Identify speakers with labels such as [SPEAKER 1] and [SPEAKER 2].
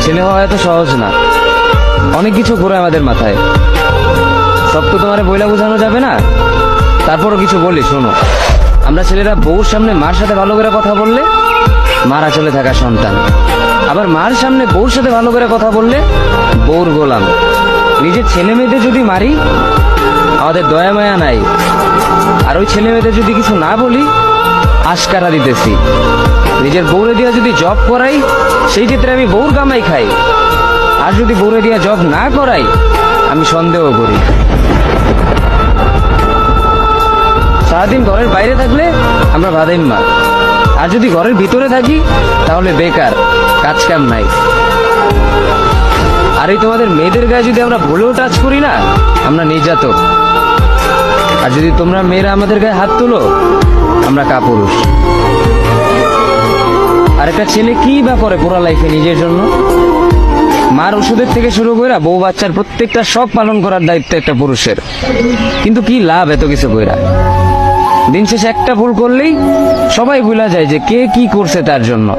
[SPEAKER 1] ছেলে হওয়া এত সহজ না, অনেক কিছু ঘুরে আমাদের মাথায়। সব তো তোমার বইলা বোঝানো যাবে না, তারপরও কিছু বলি শোনো। আমরা ছেলেরা বউর সামনে মার সাথে ভালো করে কথা বললে মারা চলে থাকা সন্তান, আবার মার সামনে বউর সাথে ভালো করে কথা বললে বউর গোলাম। নিজের ছেলে মেয়েদের যদি মারি আমাদের দয়া মায়া নাই, আর ওই ছেলে মেয়েদের যদি কিছু না বলি আশকারা দিতেছি। নিজের বউরে দিয়া যদি জব করাই সেই ক্ষেত্রে আমি বউর কামাই খাই, আর যদি বউরে দিয়া জব না করাই আমি সন্দেহ করি। সারাদিন ঘরের বাইরে থাকলে আমরা ভাদাইম্মা, আর যদি ঘরের ভিতরে থাকি তাহলে বেকার, কাজ কাম নাই। আর এই তোমাদের মেয়েদের গায়ে যদি আমরা ভুলেও টাচ করি না আমরা নির্যাতক, আর যদি তোমরা মেয়েরা আমাদের গায়ে হাত তুলো আমরা কাপুরুষ। আর একটা ছেলে কি বা করে পুরো লাইফে নিজের জন্য? মার ওষুধের থেকে শুরু করে বউ বাচ্চার প্রত্যেকটা সব পালন করার দায়িত্ব একটা পুরুষের। কিন্তু কি লাভ এত কিছু কইরা? দিন শেষে একটা ভুল করলেই সবাই ভুলা যায় যে কে কি করছে তার জন্য।